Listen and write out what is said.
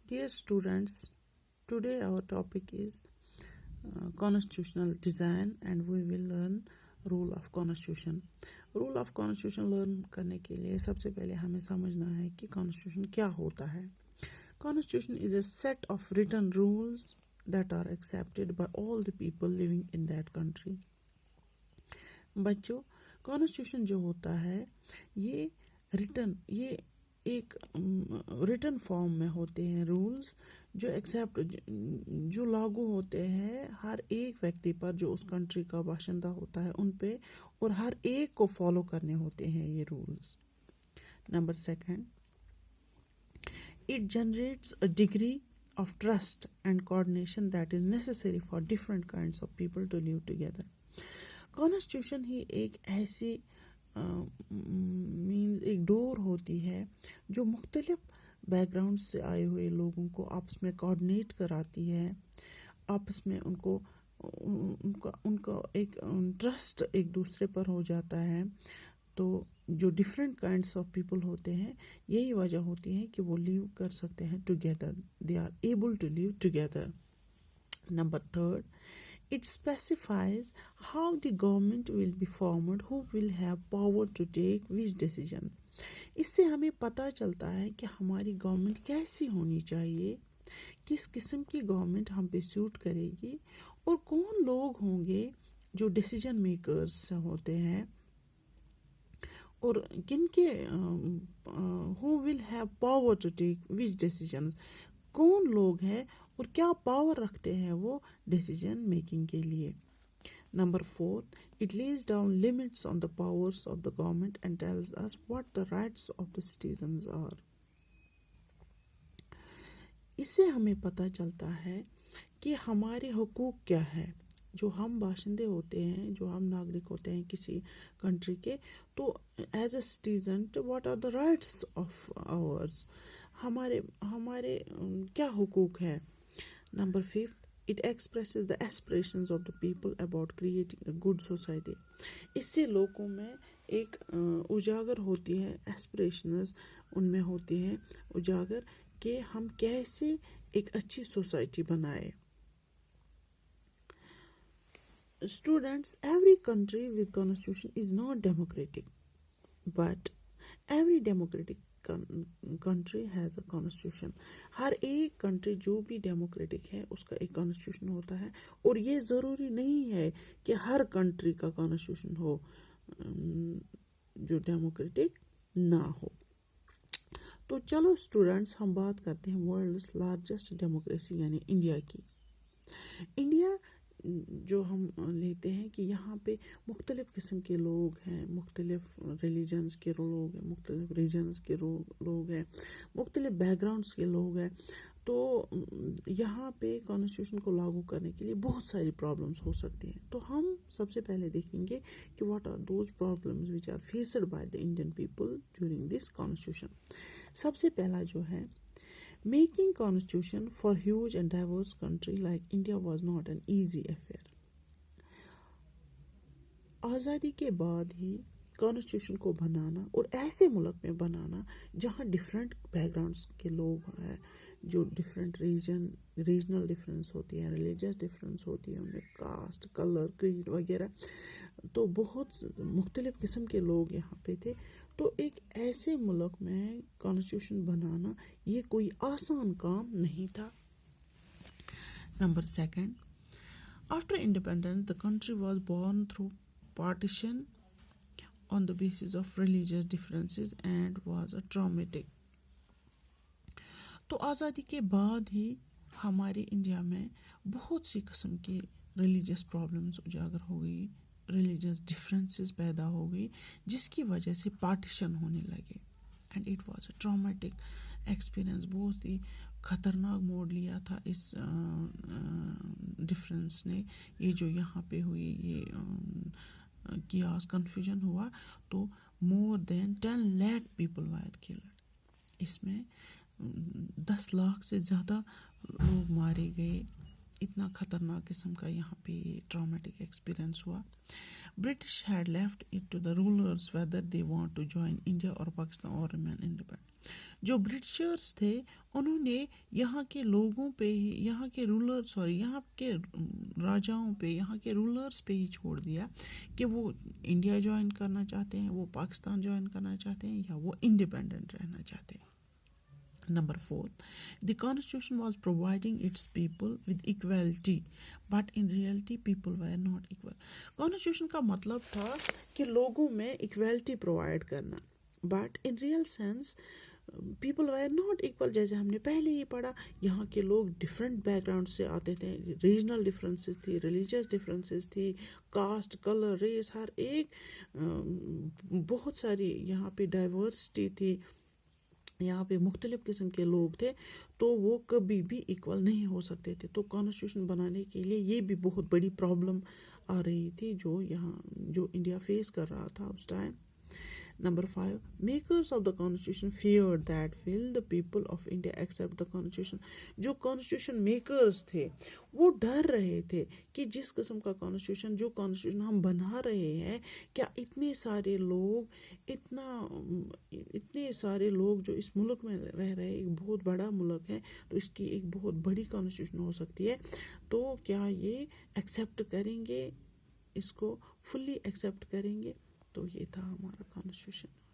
Dear students, today our topic is constitutional design and we will learn rule of constitution. Rule of constitution learn करने के लिए सबसे पहले हमें समझना है कि constitution क्या होता है. Constitution is a set of written rules that are accepted by all the people living in that country. बच्चों, कॉन्स्टिट्यूशन जो होता है ये एक रिटन फॉर्म में होते हैं रूल्स जो लागू होते हैं हर एक व्यक्ति पर जो उस कंट्री का बाशिंदा होता है उन पे, और हर एक को फॉलो करने होते हैं ये rules. Number second, it generates a degree of trust and coordination that is necessary for different kinds of people to live together. Constitution ही एक ऐसी एक डोर होती है जो मुख्तलिफ बैकग्राउंड से आए हुए लोगों को आपस में कोऑर्डिनेट कराती है, आपस में उनका एक ट्रस्ट एक दूसरे पर हो जाता है. तो जो डिफरेंट काइंड्स ऑफ पीपल होते हैं यही वजह होती है कि वो लिव कर सकते हैं together, they are able to live together. Number third, it specifies how the government will be formed, who will have power to take which decision. इससे हमें पता चलता है कि हमारी गवर्नमेंट कैसी होनी चाहिए, किस किस्म की गवर्नमेंट हम पे सूट करेगी और कौन लोग होंगे जो डिसीजन मेकर्स होते हैं और किनके who will have power to take which decisions, कौन लोग हैं और क्या पावर रखते हैं वो डिसीजन मेकिंग के लिए. Number fourth, it lays down limits on the powers of the government and tells us what the rights of the citizens are. इससे हमें पता चलता है कि हमारे हुकूक क्या है. जो हम बाशिंदे होते हैं, जो हम नागरिक होते हैं किसी कंट्री के, तो as a citizen what are the rights of ours, हमारे क्या हुकूक है. Number fifth, it expresses the aspirations of the people about creating a good society. इससे लोगों में एक उजागर होती है, एस्पिरेशंस उनमें होती है उजागर कि हम कैसे एक अच्छी सोसाइटी बनाए. Students, every country with constitution is not democratic, but every democratic country has a constitution. हर एक कंट्री जो भी डेमोक्रेटिक है उसका एक कॉन्स्टिट्यूशन होता है, और ये ज़रूरी नहीं है कि हर कंट्री का कॉन्स्टिट्यूशन हो जो डेमोक्रेटिक ना हो. तो चलो स्टूडेंट्स, हम बात करते हैं वर्ल्ड्स लार्जेस्ट डेमोक्रेसी यानी इंडिया की. इंडिया जो हम लेते हैं कि यहाँ पे मुख्तलिफ़ किस्म के लोग हैं, मुख्तलिफ़ रिलीजन्स के लोग हैं, मुख्तलिफ़ रीजन्स के लोग हैं, मुख्तलिफ़ बैकग्राउंड्स के लोग हैं. तो यहाँ पे कॉन्स्टिट्यूशन को लागू करने के लिए बहुत सारी प्रॉब्लम्स हो सकती हैं. तो हम सबसे पहले देखेंगे कि what are those problems which are faced by the Indian people during this constitution. सबसे पहला जो है, making constitution for huge and diverse country like India was not an easy affair. आज़ादी के बाद ही कॉन्स्टिट्यूशन को बनाना और ऐसे मुल्क में बनाना जहाँ डिफरेंट बैकग्राउंड्स के लोग हैं, जो डिफरेंट रीजनल डिफरेंस होती है, रिलीजियस डिफरेंस होती है, उनमें कास्ट, कलर, क्रीड वगैरह, तो बहुत मुख्तलिफ़ किस्म के लोग यहाँ पे थे. तो एक ऐसे मुल्क में कॉन्स्टिट्यूशन बनाना ये कोई आसान काम नहीं था. Number second, after independence the country was born through partition on the basis of religious differences and was a traumatic. तो आज़ादी के बाद ही हमारे इंडिया में बहुत सी किस्म की रिलीजियस प्रॉब्लम्स उजागर हो गई, रिलीजियस डिफरेंसेस पैदा हो गई, जिसकी वजह से पार्टीशन होने लगे. And it was a traumatic experience. बहुत ही ख़तरनाक मोड़ लिया था इस डिफरेंस ने. ये जो यहाँ पे हुई ये कियास कन्फ्यूजन हुआ, तो more than 10 lakh people wire killed. इसमें 10 लाख से ज़्यादा लोग मारे गए. इतना ख़तरनाक किस्म का यहाँ पे ट्रॉमेटिक एक्सपीरियंस हुआ. British had left it to the rulers whether they want to join India और पाकिस्तान और रिमेन इंडिपेंडेंट. جو برٹشرز تھے انہوں نے یہاں کے لوگوں پہ ہی، یہاں کے یہاں کے راجاؤں پہ، یہاں کے رولرز پہ ہی چھوڑ دیا کہ وہ انڈیا جوائن کرنا چاہتے ہیں، وہ پاکستان جوائن کرنا چاہتے ہیں، یا وہ انڈیپینڈنٹ رہنا چاہتے ہیں. Number 4, the constitution was providing its people with equality, but in reality people were not equal. Constitution کا مطلب تھا کہ لوگوں میں equality provide کرنا, but in real sense people were not equal. جیسے ہم نے پہلے ہی پڑھا، یہاں کے لوگ ڈفرینٹ بیک گراؤنڈ سے آتے تھے، ریجنل ڈفرینسز تھی، ریلیجیس ڈفرینسز تھی، کاسٹ، کلر، ریس، ہر ایک بہت ساری یہاں پہ ڈائیورسٹی تھی، یہاں پہ مختلف قسم کے لوگ تھے، تو وہ کبھی بھی ایکول نہیں ہو سکتے تھے. تو کانسٹیٹیوشن بنانے کے لیے یہ بھی بہت بڑی پرابلم آ رہی تھی جو انڈیا فیس کر رہا تھا اس time. Number 5, makers of the constitution feared that will the people of India accept the constitution. جو constitution makers تھے وہ ڈر رہے تھے کہ جس قسم کا جو constitution ہم بنا رہے ہیں، کیا اتنے سارے لوگ جو اس ملک میں رہ رہے ہیں، ایک بہت بڑا ملک ہے، تو اس کی ایک بہت بڑی constitution ہو سکتی ہے، تو کیا یہ ایکسیپٹ کریں گے، اس کو فلی ایکسیپٹ کریں گے. تو یہ تھا ہمارا کانسٹیٹیوشن.